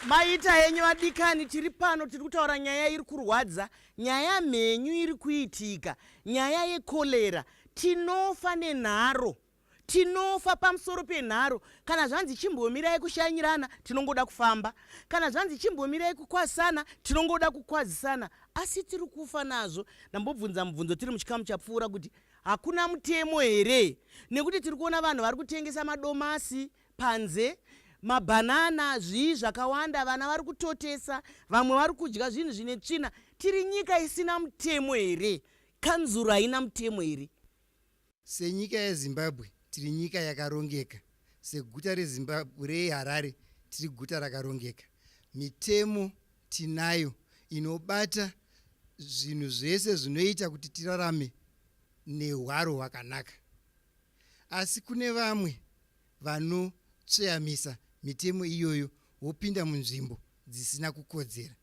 Maita henyu vadikani, tiri pano tiri kutaura nyaya iri kurwadza, nyaya mhenyu iri kuitika, nyaya yekorera. Tinofa nenharo, tinofa pamusoro penharo. Kana zvanzi chimbomirai kushanyirana, tinongoda kufamba. Kana zvanzi chimbomirai kukwazisana, tinongoda kukwazisana. Asi tiri kufa nazvo. Ndambobvunza mubvunzo tiri muchikamu chapfuura kuti hakuna mutemo here? Nekuti tiri kuona vanhu vari kutengesa madomasi panze, mabhanana, zvii zvakawanda, vana vari kutotesa, vamwe vari kudya zvinhu zvine tsvina. Tiri nyika isina mutemo here? Kanzuro haina mutemo here? Senyika yeZimbabwe tiri nyika yakarongeka. Seguta reZimbabwe reHarare tiri guta rakarongeka. Mitemo tinayo inobata zvinhu zvese zvinoita kuti tirarame nehwaro hwakanaka. Asi kune vamwe vanotsveyamisa mitemo iyoyo wopinda munzvimbo dzisina kukodzera.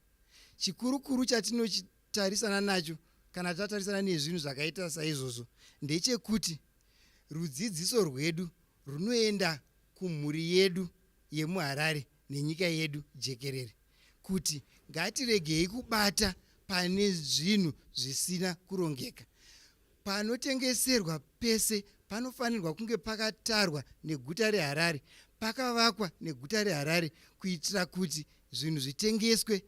Chikurukuru chatinotarisana nacho kana tatarisana nezvinhu zvakaita saizvozvo ndechekuti rudzidziso rwedu runoenda kumhuri yedu yemuHarare nenyika yedu jekerere, kuti ngatiregei kubata pane zvinhu zvisina kurongeka. Panotengeserwa pese panofanirwa kunge pakatarwa neguta reHarare, pakavakwa neguta reHarare, kuitira kuti zvinhu zvitengeswe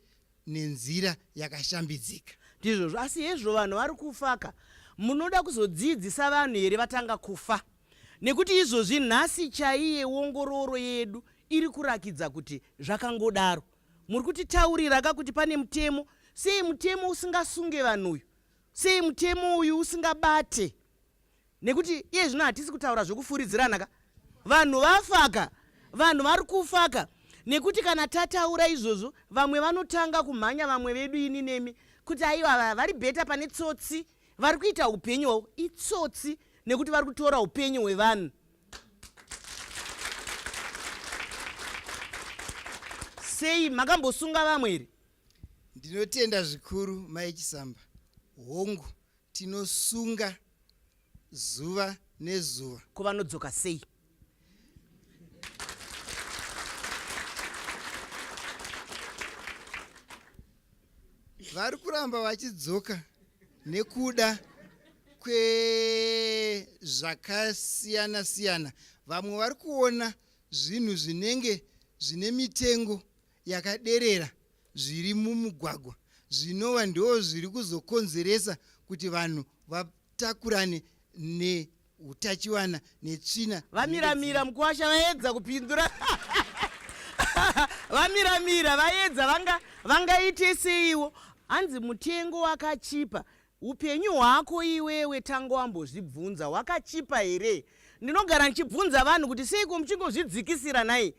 nenzira yakashambidzika. Ndizvozvo. Asi hezvo vanhu vari kufaka, munoda kuzodzidzisa vanhu here vatanga kufa? Nekuti izvozvi nhasi chaiye ongororo yedu iri kurakidza kuti zvakangodaro. Muri kutitaurira kuti pane mutemo. Sei mutemo usingasunge vanhuyu? Sei mutemo uyu usingabate? Nekuti iye zvino hatisi kutaura zvokufuridzirana ka? Vanhu vafaka, vanhu vari kufaka. Nekuti kana tataura izvozvo, vamwe vanotanga kumhanya, vamwe vedu ini nemi, kuti aiwa vari bheta pane tsotsi, vari kuita upenyu hwavo itsotsi, nekuti vari kutora upenyu hwevanhu. Sei makambosunga vamwe here? Ndinotenda zvikuru Mai Chisamba. Hongu tinosunga zuva nezuva. Kuvanodzoka sei? Vari kuramba vachidzoka nekuda kwezvakasiyana siyana. Vamwe vari kuona zvinhu zvinenge zvine mitengo yakaderera zviri mumugwagwa, zvinova ndo zviri kuzokonzeresa kuti vanhu vatakurane neutachiwana netsvina. Vamiramira mukuwasha vaedza kupindura. Vamiramira vaedza vangaite seiwo. Hanzi mutengo wakachipa. Upenyu hwako iwewe tanga wambozvibvunza, hwakachipa here? Ndinogara ndichibvunza vanhu kuti seiko muchingozvidzikisira naye?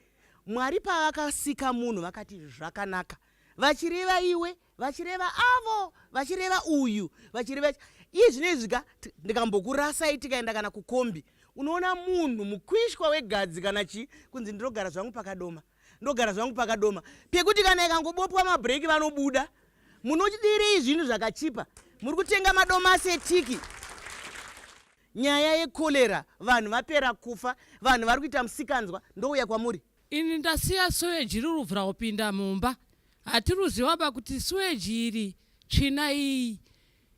Mwari pavakasika munhu vakati zvakanaka. Vachireva iwe, vachireva avo, vachireva uyu, vachireva iye zvinezvika. Ndikambokurasai tikaenda kana kukombi, unoona munhu mukwishwa wegadzi kana chi, kunzi ndinogara zvangu pakadoma, ndogara zvangu pakadoma, pekuti kana ikangobopwa mabhireki vanobuda. Munochidiri zvinhu zvakachipa, muri kutenga madomasi etiki. Nyaya yekorera, vanhu vapera kufa, vanhu vari kuita musikanzwa, ndouya kwamuri. Ini ndasiya suweji riruvhura kupinda mumba. Hatiruziva kuti suweji iri tsvina iyi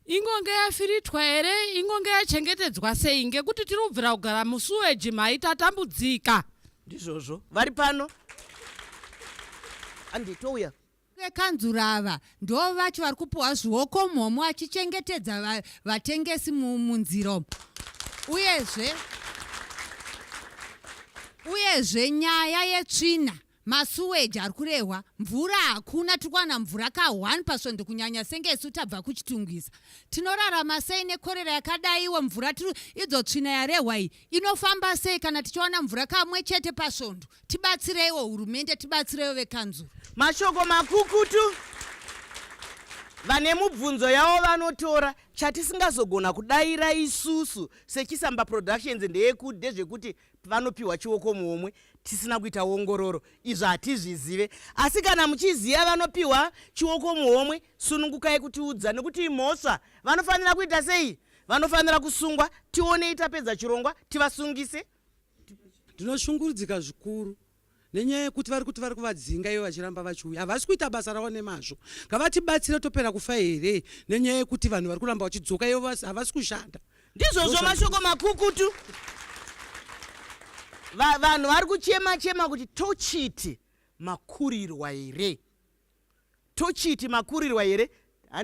ingonge yafiritwa here, ingonge yachengetedzwa sei, ngekuti tirubvira kugara musuweji maitatambudzika. Ndizvozvo vari pano. Anditouya. Kanzurava ndo vacho vari kupuwa zvioko mhomho achichengetedza vatengesi munzira. Uyezve nyaya yetsvina, masuweji ari kurehwa, mvura hakuna, tikuwana mvura ka 1% kunyanya senge isu tabva kuchitungisa. Tinorarama sei nekorera yakadaiwa? Mvura idzo tsvina yarehwa iyi inofamba sei kana tichiwana mvura kamwe chete pasvondo? Tibatsireiwo hurumende, tibatsireiwo vekanzuru. Mashoko makukutu. Vane mubvunzo yavo vanotora. Chatisingazogona kudaira isusu seChisamba Productions ndezvekuti vanopiwa chioko muhomwe tisina kuita ongororo. Izvo hatizvizive. Asi kana muchiziva vanopiwa chioko muhomwe, sunungukai kutiudza, nekuti imhosva vanofanira kuita sei? Vanofanira kusungwa, tione itapedza chirongwa tivasungise. Ndinoshungurudzika zvikuru nenyaya yekuti vari kuvadzinga ivo vachiramba vachiuya havasi kuita basa ravo nemazvo. Ngavatibatsire topera kufa here nenyaya yekuti vanhu vari kuramba vachidzoka ivo havasi kushanda. Ndizvozvo mashoko makukutu. Vanhu vari kuchema kuti tochiti makurirwa here. Tochiti makurirwa here.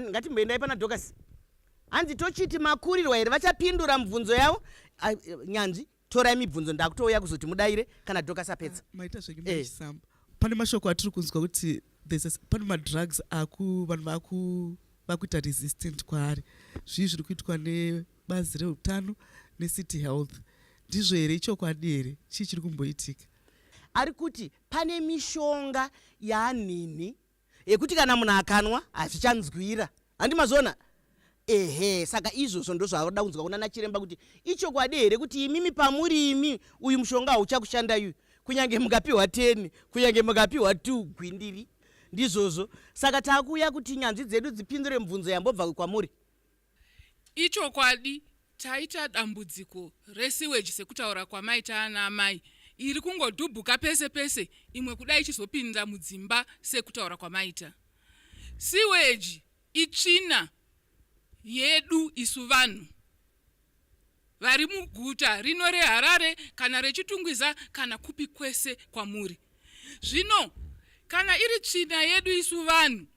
Ngatimboendai pana Dhokasi. Hanzi tochiti makurirwa here. Vachapindura mibvunzo yavo. Nyanzvi torai mibvunzo ndakutouya kuzoti mudaire kana Dhokasi apedza. Maita zvekimachisamba. Pane mashoko atiri kunzwa kuti pane madrugs vanhu vakuita resistant kwaari. Zvii zviri kuitwa nebazi reutano neCity Health. Ndizvo here ichokwadi here? Chii chiri kumboitika? Ari kuti pane mishonga yaanini yekuti kana munhu akanwa hazvichanzwira. Handimazona? Ehe, saka izvozvo ndozvavoda kunzwa kuna nachiremba kuti ichokwadi here kuti imimi pamuri imi uyu mushonga hauchakushanda uyu. Kunyange mukapiwa 10, kunyange mukapiwa 2 gwindiri. Ndizvozvo. Saka taakuuya kuti nyanzvi dzedu dzipindure mibvunzo yambobva kwamuri. Ichokwadi taita dambudziko resiweji sekutaura kwamaita ana amai. Iri kungodhubhuka pese pese, imwe kudai ichizopinda mudzimba sekutaura kwamaita. Siweji itsvina yedu isu vanhu vari muguta rino reHarare kana reChitungwiza kana kupi kwese kwamuri. Zvino kana iri tsvina yedu isu vanhu,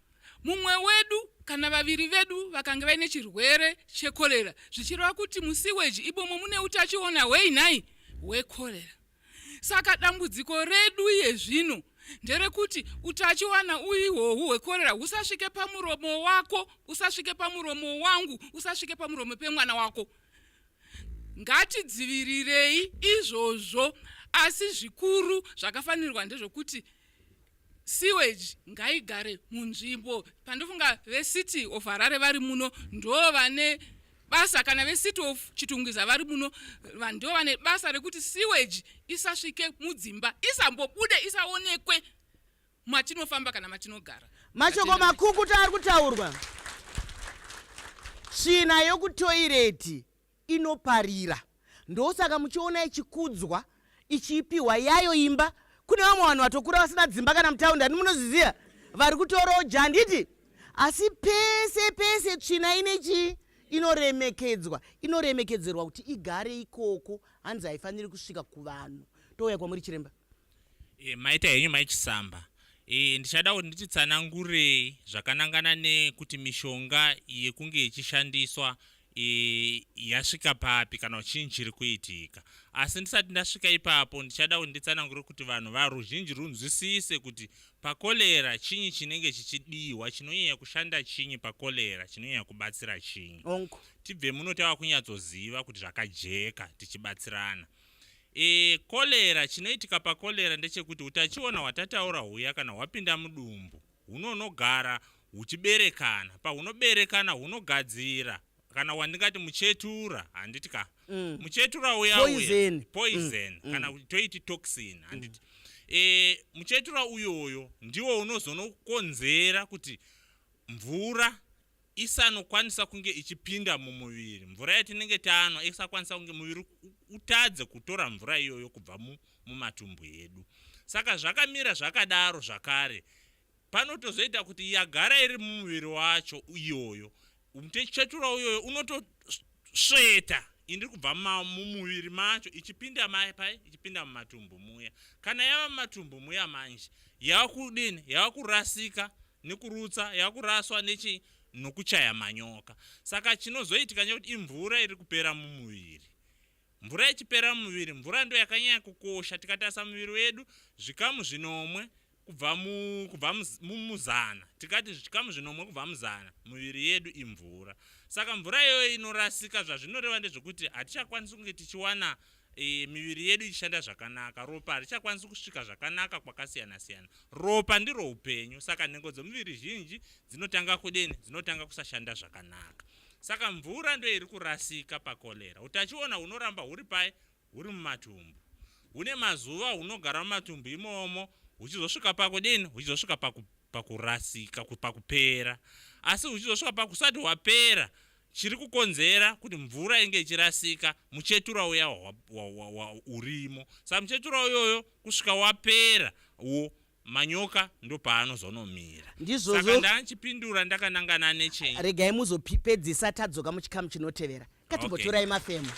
mumwe wedu kana vaviri vedu vakanga vaine chirwere chekorera, zvichireva kuti musiweji ibomo mune utachiona hweinhai hwekorera. Saka dambudziko redu yezvino nderekuti utachiwana uihwohwu hwekorera husasvike pamuromo wako, usasvike pamuromo wangu, usasvike pamuromo pemwana wako. Ngatidzivirirei izvozvo, asi zvikuru zvakafanirwa ndezvokuti sewage ngaigare munzvimbo. Pandofunga veCity of Harare vari muno ndo vane basa, kana veCity of Chitungwiza vari muno ndo vane basa rekuti sewage isasvike mudzimba, isambobude, isaonekwe matinofamba kana matinogara. Mashoko makukutu ari kutaurwa. Tsvina yokutoireti inoparira. Ndosaka muchiona ichikudzwa, ichipiwa yayo imba. Kune vamwe vanhu vatokura vasina dzimba kana mutaundi, ani munozviziva, vari kutoroja handiti. Asi pese pese tsvina inechi inoremekedzwa, inoremekedzerwa kuti igare ikoko, hanzi haifaniri kusvika kuvanhu. Touya kwamuri chiremba. Maita henyu maichisamba. Ndichada kuti ndititsanangurei zvakanangana nekuti mishonga yekunge ichishandiswa yasvika papi kana chinhu chiri kuitika. Asi ndisati ndasvika ipapo ndichada kuti nditsanangure kuti vanhu varuzhinji runzwisise kuti pakolera chinyi chinenge chichidiwa, chinonyanya kushanda chinyi pakolera, chinonyanya kubatsira chinyi. Tibve muno tava kunyatsoziva kuti zvakajeka tichibatsirana. Kolera, chinoitika pakolera ndechekuti utachiona watataura huya kana wapinda mudumbu, hunonogara huchiberekana. Pahunoberekana hunogadzira kana wandingati muchetura, handitika. Muchetura uya poison kana toiti toxin, handiti. Muchetura uyoyo ndiwo unozonokonzera kuti mvura isanokwanisa kunge ichipinda mumuviri. Mvura yatinenge tanwa isakwanisa kunge muviri utadze kutora mvura iyoyo kubva mumatumbu edu. Saka zvakamira zvakadaro zvakare, panotozoita kuti yagara iri mumuviri wacho iyoyo, muchetura uyoyo unotosveta indiri kubva mumuviri macho ichipinda pai, ichipinda mumatumbu muya. Kana yava mumatumbu muya manje, yakudini, yakurasika nekurutsa, yakuraswa nokuchaya manyoka. Saka chinozoitika kuti imvura iri kupera mumuviri. Mvura ichipera mumuviri, mvura ndo yakanyanya kukosha. Tikatasa muviri wedu zvikamu zvinomwe kubva mumuzana, tikati zvikamu zvinomwe kubva muzana, muviri yedu imvura. Saka mvura iyoyo inorasika, zvazvinoreva ndezvekuti hatichakwanisi kunge tichiwana miviri yedu ichishanda zvakanaka. Ropa harichakwanisi kusvika zvakanaka kwakasiyana siyana. Ropa ndiro upenyu, saka nhengo dzemuviri zhinji dzinotanga kudini, dzinotanga kusashanda zvakanaka. Saka mvura ndo iri kurasika pakolera. Utachiona hunoramba huri pai, huri mumatumbu. Hune mazuva hunogara mumatumbu imomo, huchizosvika pakudini, huchizosvika pakurasika, pakupera. Asi huchizosvika pakusati wapera, chiri kukonzera kuti mvura inge ichirasika muchetura uya urimo. Saka muchetura uyoyo kusvika wapera manyoka ndo paanozonomira. Saka ndachipindura ndakanangana nechenyu. Regai muzopedzisa tadzoka muchikamu chinotevera. Katimbotorai mafemo.